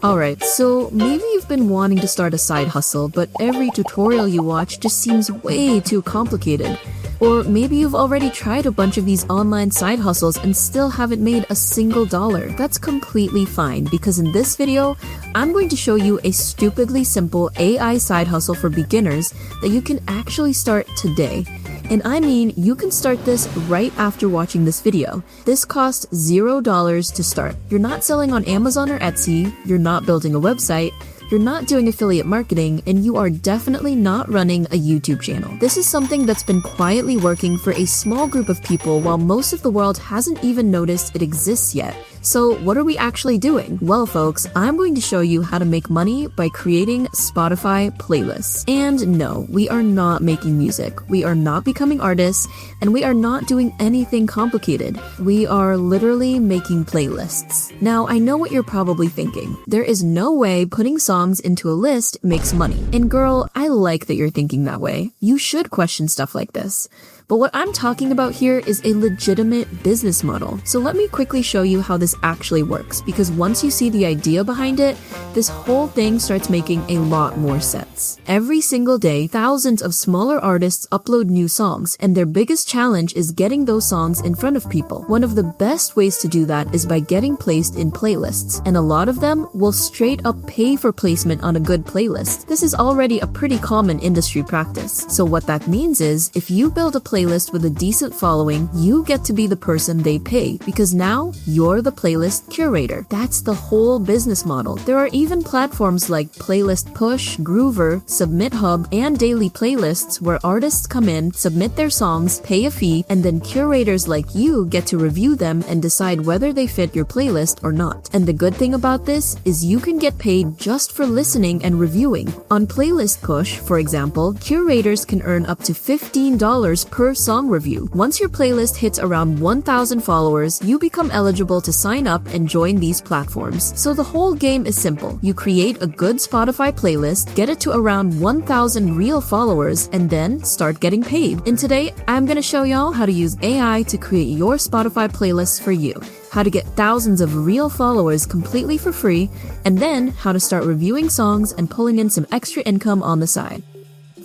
Alright, so maybe you've been wanting to start a side hustle, but every tutorial you watch just seems way too complicated. Or maybe you've already tried a bunch of these online side hustles and still haven't made a single dollar. That's completely fine, because in this video, I'm going to show you a stupidly simple AI side hustle for beginners that you can actually start today. And I mean, you can start this right after watching this video. This costs $0 to start. You're not selling on Amazon or Etsy, you're not building a website, you're not doing affiliate marketing, and you are definitely not running a YouTube channel. This is something that's been quietly working for a small group of people while most of the world hasn't even noticed it exists yet. So what are we actually doing? Well, folks, I'm going to show you how to make money by creating Spotify playlists. And no, we are not making music. We are not becoming artists, and we are not doing anything complicated. We are literally making playlists. Now, I know what you're probably thinking. There is no way putting songs into a list makes money. And girl, I like that you're thinking that way. You should question stuff like this. But what I'm talking about here is a legitimate business model. So let me quickly show you how this actually works, because once you see the idea behind it, this whole thing starts making a lot more sense. Every single day, thousands of smaller artists upload new songs, and their biggest challenge is getting those songs in front of people. One of the best ways to do that is by getting placed in playlists, and a lot of them will straight up pay for placement on a good playlist. This is already a pretty common industry practice. So what that means is, if you build a playlist with a decent following, you get to be the person they pay, because now you're the playlist curator. That's the whole business model. There are even platforms like Playlist Push, Groover, Submit Hub, and Daily Playlists where artists come in, submit their songs, pay a fee, and then curators like you get to review them and decide whether they fit your playlist or not. And the good thing about this is you can get paid just for listening and reviewing. On Playlist Push, for example, curators can earn up to $15 per song review. Once your playlist hits around 1,000 followers, you become eligible to sign up and join these platforms. So the whole game is simple. You create a good Spotify playlist, get it to around 1,000 real followers, and then start getting paid. And today, I'm gonna show y'all how to use AI to create your Spotify playlists for you, how to get thousands of real followers completely for free, and then how to start reviewing songs and pulling in some extra income on the side.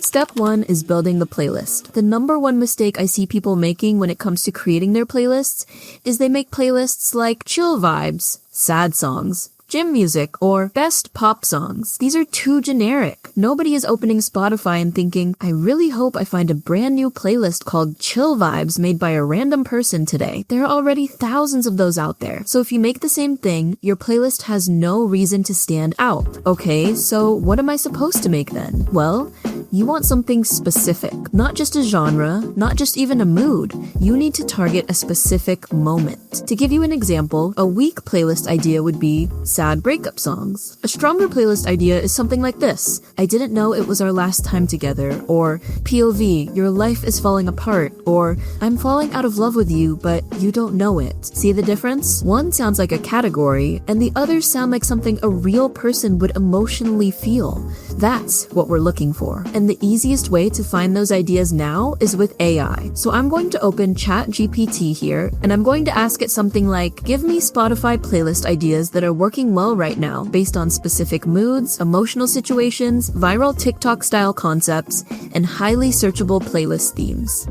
Step 1 is building the playlist. The number one mistake I see people making when it comes to creating their playlists is they make playlists like chill vibes, sad songs, gym music, or best pop songs. These are too generic. Nobody is opening Spotify and thinking, I really hope I find a brand new playlist called Chill Vibes made by a random person today. There are already thousands of those out there. So if you make the same thing, your playlist has no reason to stand out. Okay, so what am I supposed to make then? Well, you want something specific, not just a genre, not just even a mood. You need to target a specific moment. To give you an example, a weak playlist idea would be sad breakup songs. A stronger playlist idea is something like this: I didn't know it was our last time together, or POV, your life is falling apart, or I'm falling out of love with you, but you don't know it. See the difference? One sounds like a category, and the others sound like something a real person would emotionally feel. That's what we're looking for. And the easiest way to find those ideas now is with AI. So I'm going to open ChatGPT here, and I'm going to ask it something like, give me Spotify playlist ideas that are working well right now, based on specific moods, emotional situations, viral TikTok-style concepts, and highly searchable playlist themes.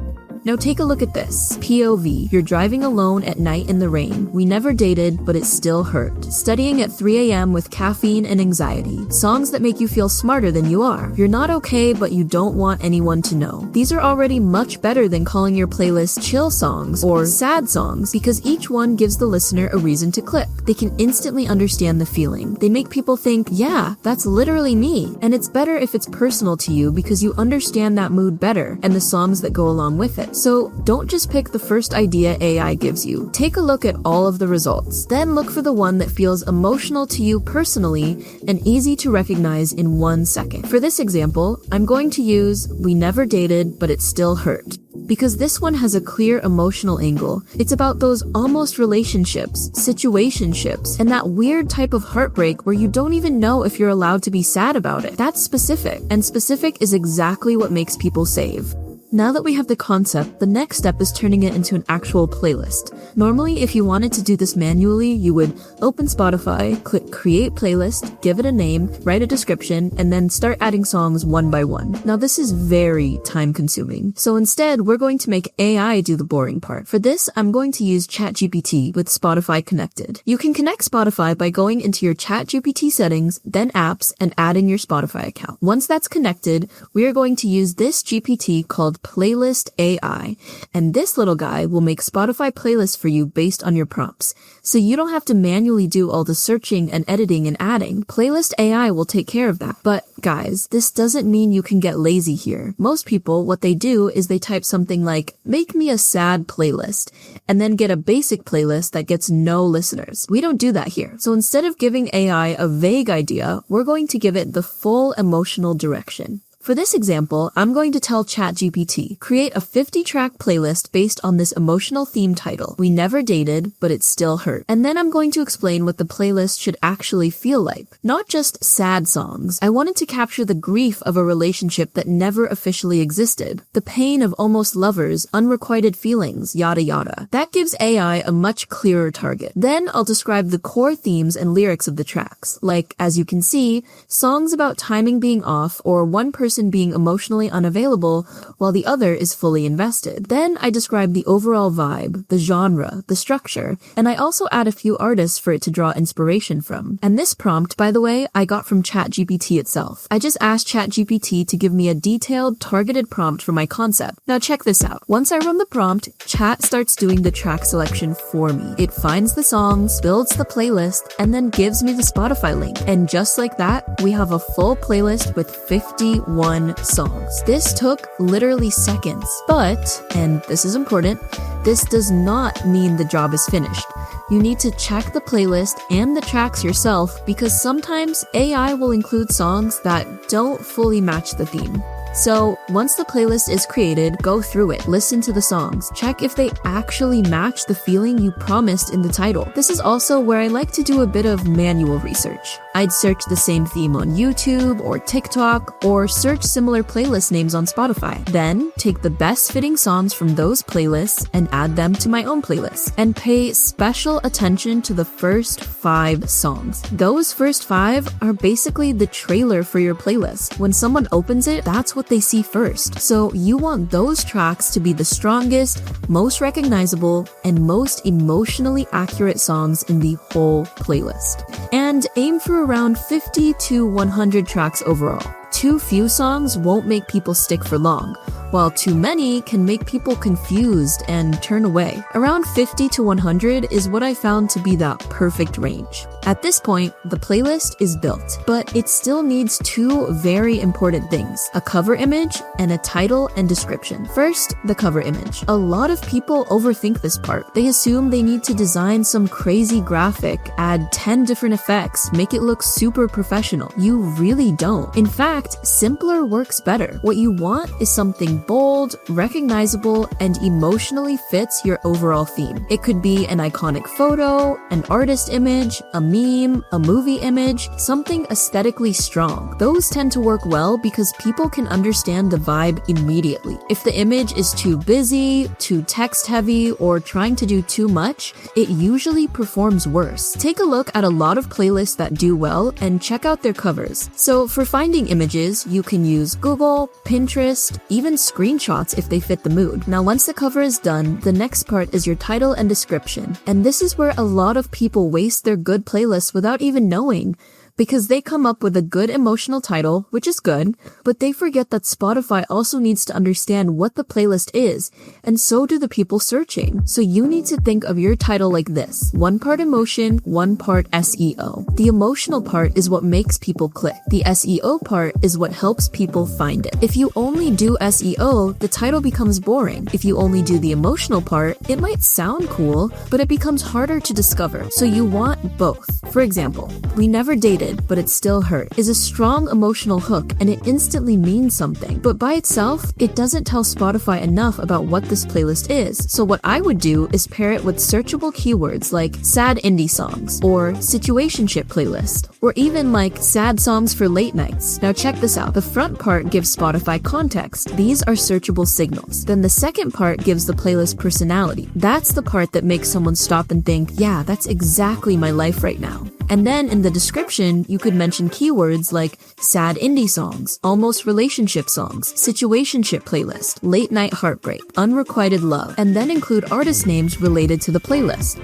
Now take a look at this. POV, you're driving alone at night in the rain. We never dated, but it still hurt. Studying at 3 a.m. with caffeine and anxiety. Songs that make you feel smarter than you are. You're not okay, but you don't want anyone to know. These are already much better than calling your playlist chill songs or sad songs, because each one gives the listener a reason to click. They can instantly understand the feeling. They make people think, yeah, that's literally me. And it's better if it's personal to you because you understand that mood better and the songs that go along with it. So don't just pick the first idea AI gives you. Take a look at all of the results. Then look for the one that feels emotional to you personally and easy to recognize in 1 second. For this example, I'm going to use We Never Dated, But It Still Hurt, because this one has a clear emotional angle. It's about those almost relationships, situationships, and that weird type of heartbreak where you don't even know if you're allowed to be sad about it. That's specific, and specific is exactly what makes people save. Now that we have the concept, the next step is turning it into an actual playlist. Normally, if you wanted to do this manually, you would open Spotify, click Create Playlist, give it a name, write a description, and then start adding songs one by one. Now this is very time-consuming. So instead, we're going to make AI do the boring part. For this, I'm going to use ChatGPT with Spotify connected. You can connect Spotify by going into your ChatGPT settings, then apps, and add in your Spotify account. Once that's connected, we are going to use this GPT called Playlist AI, and this little guy will make Spotify playlists for you based on your prompts. So you don't have to manually do all the searching and editing and adding. Playlist AI will take care of that. But guys, this doesn't mean you can get lazy here. Most people, what they do is they type something like, make me a sad playlist, and then get a basic playlist that gets no listeners. We don't do that here. So instead of giving AI a vague idea, we're going to give it the full emotional direction. For this example, I'm going to tell ChatGPT, create a 50-track playlist based on this emotional theme title. We never dated, but it still hurt. And then I'm going to explain what the playlist should actually feel like. Not just sad songs. I wanted to capture the grief of a relationship that never officially existed. The pain of almost lovers, unrequited feelings, yada yada. That gives AI a much clearer target. Then I'll describe the core themes and lyrics of the tracks. Like, as you can see, songs about timing being off or one person being emotionally unavailable while the other is fully invested. Then I describe the overall vibe, the genre, the structure, and I also add a few artists for it to draw inspiration from. And this prompt, by the way, I got from ChatGPT itself. I just asked ChatGPT to give me a detailed, targeted prompt for my concept. Now check this out. Once I run the prompt, Chat starts doing the track selection for me. It finds the songs, builds the playlist, and then gives me the Spotify link. And just like that, we have a full playlist with 51 songs. This took literally seconds. But, and this is important, this does not mean the job is finished. You need to check the playlist and the tracks yourself because sometimes AI will include songs that don't fully match the theme. So, once the playlist is created, go through it, listen to the songs, check if they actually match the feeling you promised in the title. This is also where I like to do a bit of manual research. I'd search the same theme on YouTube or TikTok, or search similar playlist names on Spotify. Then, take the best fitting songs from those playlists and add them to my own playlist. And pay special attention to the first 5 songs. Those first 5 are basically the trailer for your playlist. When someone opens it, that's what they see first. So you want those tracks to be the strongest, most recognizable, and most emotionally accurate songs in the whole playlist. And aim for around 50 to 100 tracks overall. Too few songs won't make people stick for long, while too many can make people confused and turn away. Around 50 to 100 is what I found to be that perfect range. At this point, the playlist is built, but it still needs 2 very important things: a cover image and a title and description. First, the cover image. A lot of people overthink this part. They assume they need to design some crazy graphic, add 10 different effects, make it look super professional. You really don't. In fact, simpler works better. What you want is something bold, recognizable, and emotionally fits your overall theme. It could be an iconic photo, an artist image, a meme, a movie image, something aesthetically strong. Those tend to work well because people can understand the vibe immediately. If the image is too busy, too text-heavy, or trying to do too much, it usually performs worse. Take a look at a lot of playlists that do well and check out their covers. So for finding images, you can use Google, Pinterest, even screenshots if they fit the mood. Now once the cover is done, the next part is your title and description. And this is where a lot of people waste their good playlists without even knowing. because they come up with a good emotional title, which is good, but they forget that Spotify also needs to understand what the playlist is, and so do the people searching. So you need to think of your title like this: one part emotion, one part SEO. The emotional part is what makes people click. The SEO part is what helps people find it. If you only do SEO, the title becomes boring. If you only do the emotional part, it might sound cool, but it becomes harder to discover. So you want both. For example, "We never dated, but it still hurt" is a strong emotional hook and it instantly means something. But by itself, it doesn't tell Spotify enough about what this playlist is. So what I would do is pair it with searchable keywords like sad indie songs or situationship playlist, or even like sad songs for late nights. Now check this out. The front part gives Spotify context. These are searchable signals. Then the second part gives the playlist personality. That's the part that makes someone stop and think, yeah, that's exactly my life right now. And then in the description, you could mention keywords like sad indie songs, almost relationship songs, situationship playlist, late night heartbreak, unrequited love, and then include artist names related to the playlist.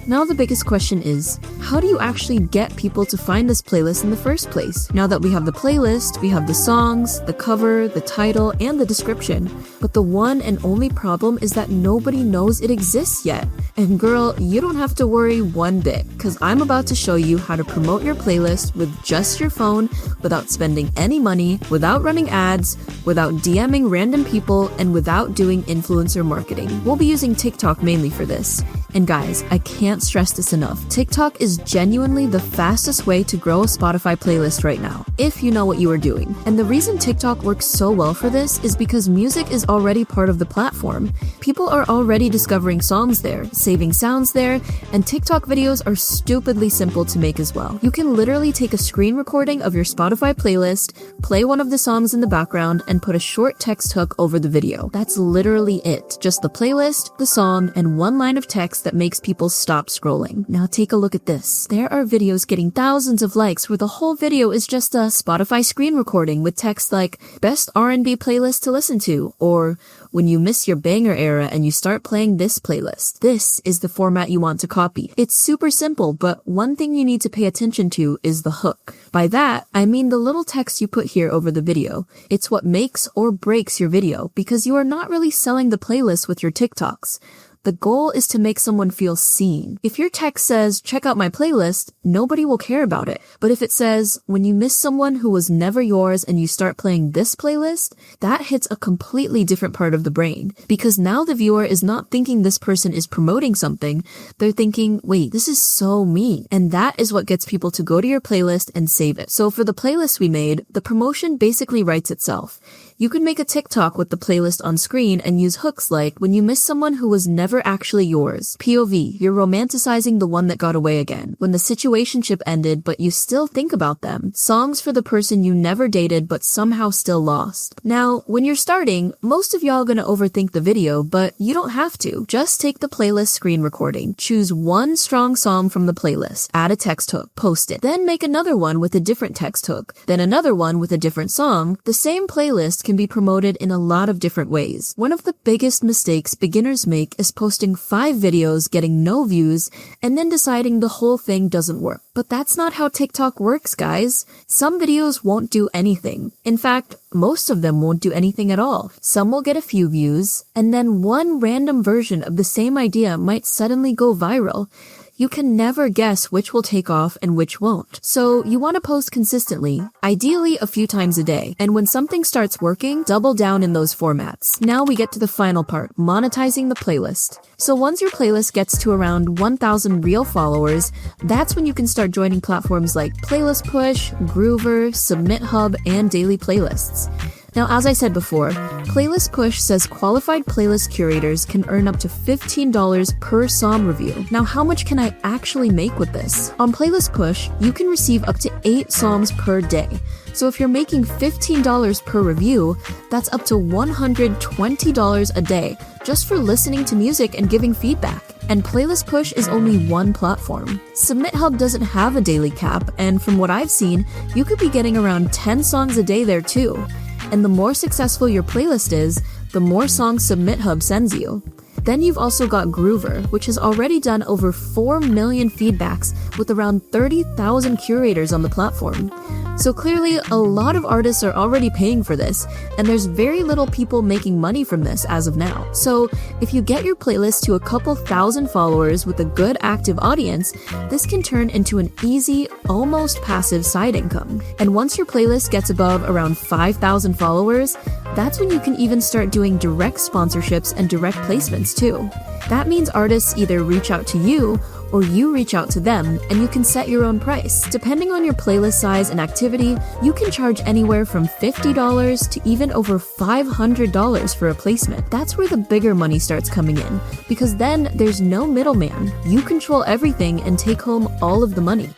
Now the biggest question is, how do you actually get people to find this playlist in the first place? Now that we have the playlist, we have the songs, the cover, the title, and the description. But the one and only problem is that nobody knows it exists yet. And girl, you don't have to worry one bit, because I'm about to show you how to promote your playlist with just your phone, without spending any money, without running ads, without DMing random people, and without doing influencer marketing. We'll be using TikTok mainly for this. And guys, I can't stress this enough. TikTok is genuinely the fastest way to grow a Spotify playlist right now, if you know what you are doing. And the reason TikTok works so well for this is because music is already part of the platform. People are already discovering songs there, saving sounds there, and TikTok videos are stupidly simple to make as well. You can literally take a screen recording of your Spotify playlist, play one of the songs in the background, and put a short text hook over the video. That's literally it. Just the playlist, the song, and one line of text that makes people stop scrolling. Now take a look at this. There are videos getting thousands of likes where the whole video is just a Spotify screen recording with text like best R&B playlist to listen to, or when you miss your banger era and you start playing this playlist. This is the format you want to copy. It's super simple, but one thing you need to pay attention to is the hook. By that, I mean the little text you put here over the video. It's what makes or breaks your video, because you are not really selling the playlist with your TikToks. The goal is to make someone feel seen. If your text says, check out my playlist, nobody will care about it. But if it says, when you miss someone who was never yours and you start playing this playlist, that hits a completely different part of the brain. Because now the viewer is not thinking this person is promoting something. They're thinking, wait, this is so me. And that is what gets people to go to your playlist and save it. So for the playlist we made, the promotion basically writes itself. You can make a TikTok with the playlist on screen and use hooks like, when you miss someone who was never actually yours. POV, you're romanticizing the one that got away again. When the situationship ended, but you still think about them. Songs for the person you never dated, but somehow still lost. Now, when you're starting, most of y'all gonna overthink the video, but you don't have to. Just take the playlist screen recording, choose one strong song from the playlist, add a text hook, post it. Then make another one with a different text hook, then another one with a different song. The same playlist can be promoted in a lot of different ways. One of the biggest mistakes beginners make is posting 5 videos, getting no views, and then deciding the whole thing doesn't work. But that's not how TikTok works, guys. Some videos won't do anything. In fact, most of them won't do anything at all. Some will get a few views, and then one random version of the same idea might suddenly go viral. You can never guess which will take off and which won't. So you want to post consistently, ideally a few times a day. And when something starts working, double down in those formats. Now we get to the final part, monetizing the playlist. So once your playlist gets to around 1,000 real followers, that's when you can start joining platforms like Playlist Push, Groover, Submit Hub, and Daily Playlists. Now, as I said before, Playlist Push says qualified playlist curators can earn up to $15 per song review. Now, how much can I actually make with this? On Playlist Push, you can receive up to 8 songs per day. So if you're making $15 per review, that's up to $120 a day just for listening to music and giving feedback. And Playlist Push is only one platform. Submit Hub doesn't have a daily cap, and from what I've seen, you could be getting around 10 songs a day there too. And the more successful your playlist is, the more songs Submit Hub sends you. Then you've also got Groover, which has already done over 4 million feedbacks with around 30,000 curators on the platform. So clearly, a lot of artists are already paying for this, and there's very little people making money from this as of now. So if you get your playlist to a couple thousand followers with a good active audience, this can turn into an easy, almost passive side income. And once your playlist gets above around 5,000 followers, that's when you can even start doing direct sponsorships and direct placements too. That means artists either reach out to you or you reach out to them and you can set your own price. Depending on your playlist size and activity, you can charge anywhere from $50 to even over $500 for a placement. That's where the bigger money starts coming in, because then there's no middleman. You control everything and take home all of the money.